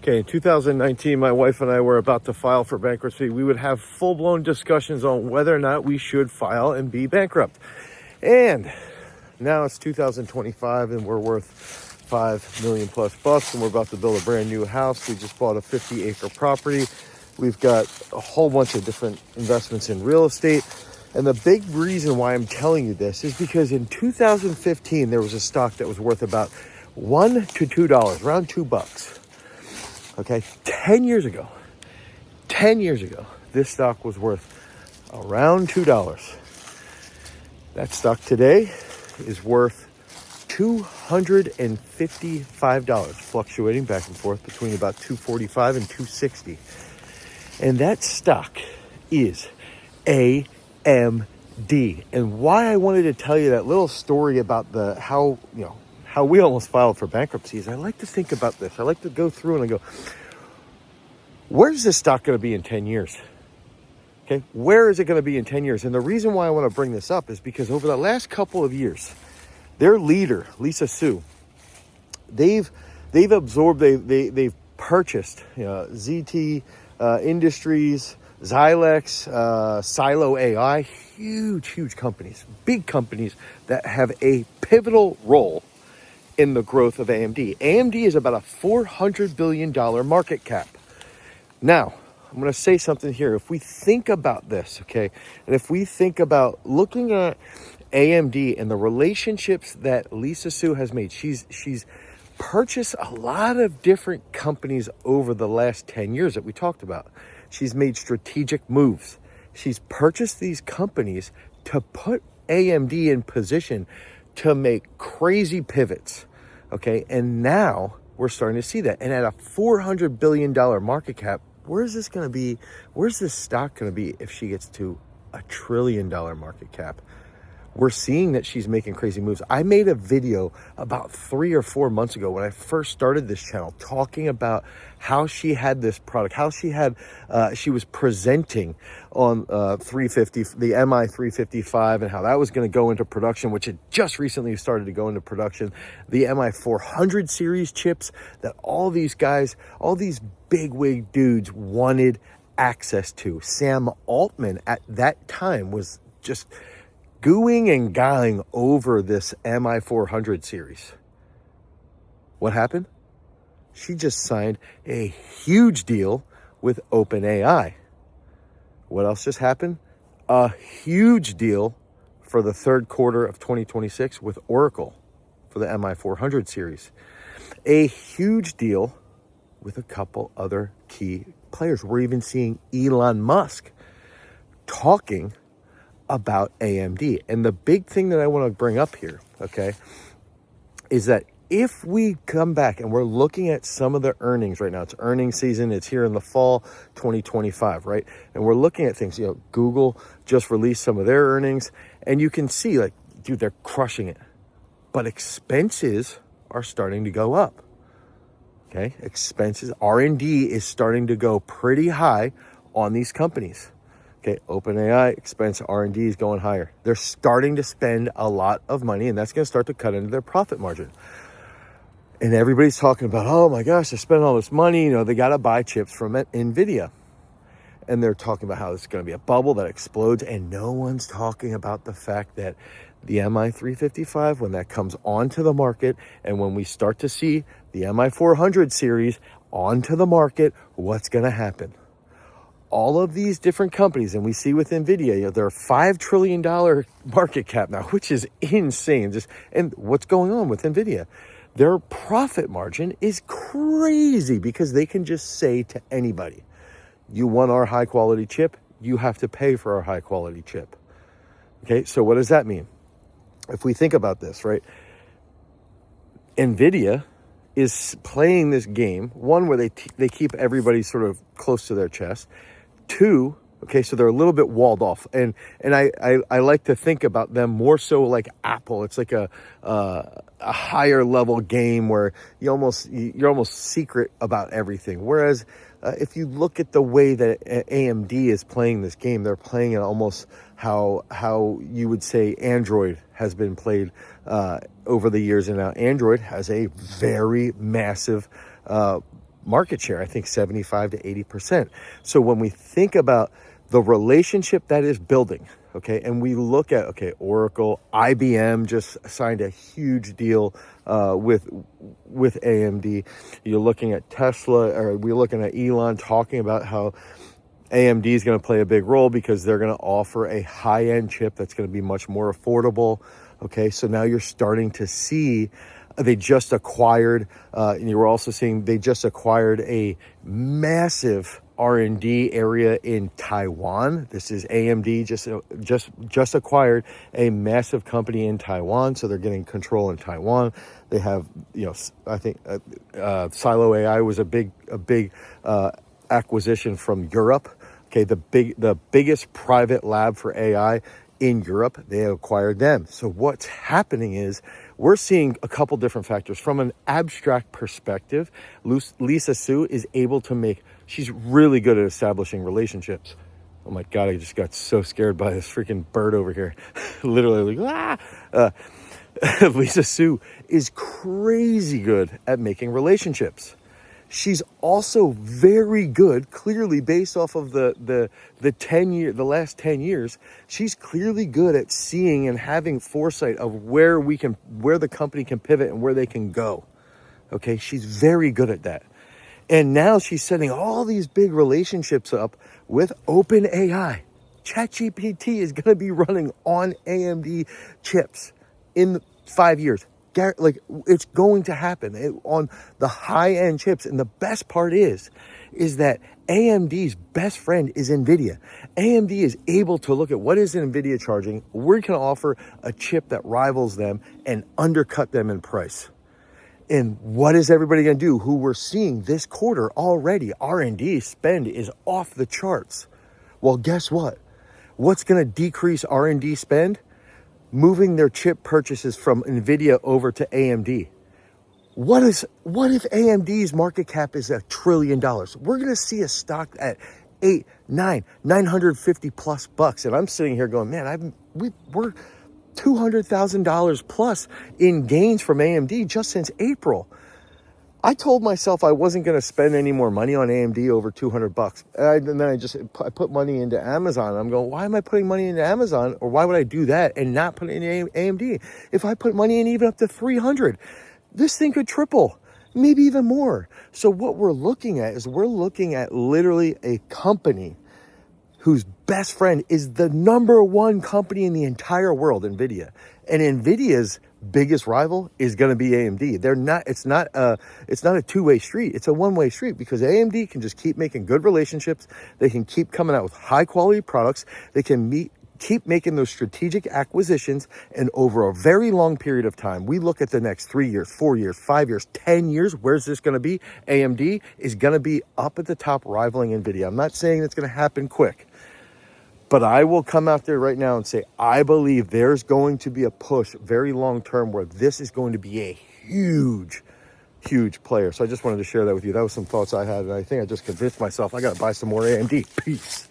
Okay, in 2019, my wife and I were about to file for bankruptcy. We would have full-blown discussions on whether or not we should file and be bankrupt. And now it's 2025 and we're worth 5 million plus bucks and we're about to build a brand new house. We just bought a 50-acre property. We've got a whole bunch of different investments in real estate. And the big reason why I'm telling you this is because in 2015, there was a stock that was worth about $1 to $2, around $2. Okay, 10 years ago, this stock was worth around $2. That stock today is worth $255, fluctuating back and forth between about $245 and $260. And that stock is AMD. And why I wanted to tell you that little story about how we almost filed for bankruptcy is I like to think about this. I like to go through and I go, where's this stock going to be in 10 years? Okay, where is it going to be in 10 years? And the reason why I want to bring this up is because over the last couple of years, their leader, Lisa Su, they've purchased ZT Industries, Xilex, Silo AI, huge companies, big companies that have a pivotal role in the growth of AMD. AMD is about a $400 billion market cap. Now, I'm going to say something here. If we think about this, okay, and if we think about looking at AMD and the relationships that Lisa Su has made, she's purchased a lot of different companies over the last 10 years that we talked about. She's made strategic moves. She's purchased these companies to put AMD in position to make crazy pivots, okay? And now we're starting to see that. And at a $400 billion market cap, where's this going to be? Where's this stock going to be if she gets to a $1 trillion market cap? We're seeing that she's making crazy moves. I made a video about 3 or 4 months ago when I first started this channel talking about how she had this product, how she was presenting on 350, the MI 355, and how that was going to go into production, which had just recently started to go into production. The MI 400 series chips that all these guys, all these bigwig dudes wanted access to. Sam Altman at that time was just gooing and guying over this MI 400 series. What happened? She just signed a huge deal with OpenAI. What else just happened? A huge deal for the third quarter of 2026 with Oracle for the MI 400 series. A huge deal with a couple other key players. We're even seeing Elon Musk talking about AMD. And the big thing that I want to bring up here, okay, is that if we come back and we're looking at some of the earnings right now, it's earnings season, it's here in the fall 2025, right? And we're looking at things, Google just released some of their earnings and you can see like, dude, they're crushing it. But expenses are starting to go up. Okay, expenses, R&D is starting to go pretty high on these companies. Okay, OpenAI expense R&D is going higher. They're starting to spend a lot of money, and that's going to start to cut into their profit margin. And everybody's talking about, oh my gosh, they're spending all this money. They got to buy chips from NVIDIA. And they're talking about how it's going to be a bubble that explodes. And no one's talking about the fact that the MI 355, when that comes onto the market, and when we start to see the MI 400 series onto the market, what's going to happen? All of these different companies, and we see with NVIDIA, they're a $5 trillion market cap now, which is insane. And what's going on with NVIDIA? Their profit margin is crazy because they can just say to anybody, you want our high quality chip, you have to pay for our high quality chip. Okay, so what does that mean? If we think about this, right? NVIDIA is playing this game, one, where they keep everybody sort of close to their chest. Two, okay, so they're a little bit walled off. And I like to think about them more so like Apple. It's like a higher level game where you're almost secret about everything. Whereas if you look at the way that AMD is playing this game, they're playing it almost how you would say Android has been played over the years. And now Android has a very massive market share, I think 75 to 80%. So when we think about the relationship that is building, okay, and we look at, okay, Oracle, IBM just signed a huge deal with AMD. You're looking at Tesla, or we're looking at Elon talking about how AMD is going to play a big role because they're going to offer a high-end chip that's going to be much more affordable. Okay, so now you're starting to see they just acquired, and you were also seeing they just acquired a massive R&D area in Taiwan. This is AMD just acquired a massive company in Taiwan, so they're getting control in Taiwan. They have, I think Silo AI was a big acquisition from Europe. Okay, the biggest private lab for AI in Europe, they acquired them. So what's happening is we're seeing a couple different factors. From an abstract perspective, Lisa Su is able to she's really good at establishing relationships. Oh my God, I just got so scared by this freaking bird over here. Literally like, Lisa Su is crazy good at making relationships. She's also very good, clearly based off of the last 10 years, she's clearly good at seeing and having foresight of where the company can pivot and where they can go. Okay, she's very good at that. And now she's setting all these big relationships up with OpenAI. ChatGPT is going to be running on AMD chips in 5 years. Like, it's going to happen on the high-end chips. And the best part is that AMD's best friend is NVIDIA. AMD is able to look at what is NVIDIA charging. We're going to offer a chip that rivals them and undercut them in price. And what is everybody going to do? Who we're seeing this quarter already, R&D spend is off the charts. Well, guess what? What's going to decrease R&D spend? Moving their chip purchases from NVIDIA over to AMD. What if AMD's market cap is $1 trillion? We're going to see a stock at $950 plus bucks. And I'm sitting here going, man, we're $200,000 plus in gains from AMD just since April. I told myself I wasn't going to spend any more money on AMD over 200 bucks. And then I put money into Amazon. I'm going, why am I putting money into Amazon? Or why would I do that and not put it in AMD? If I put money in even up to 300, this thing could triple, maybe even more. So what we're looking at is literally a company whose best friend is the number one company in the entire world, NVIDIA. And NVIDIA's biggest rival is going to be AMD. It's not a two-way street. It's a one-way street because AMD can just keep making good relationships. They can keep coming out with high-quality products. They can keep making those strategic acquisitions. And over a very long period of time, we look at the next 3 years, 4 years, 5 years, 10 years. Where's this going to be? AMD is going to be up at the top rivaling NVIDIA. I'm not saying it's going to happen quick. But I will come out there right now and say, I believe there's going to be a push very long term where this is going to be a huge, huge player. So I just wanted to share that with you. That was some thoughts I had. And I think I just convinced myself I got to buy some more AMD. Peace.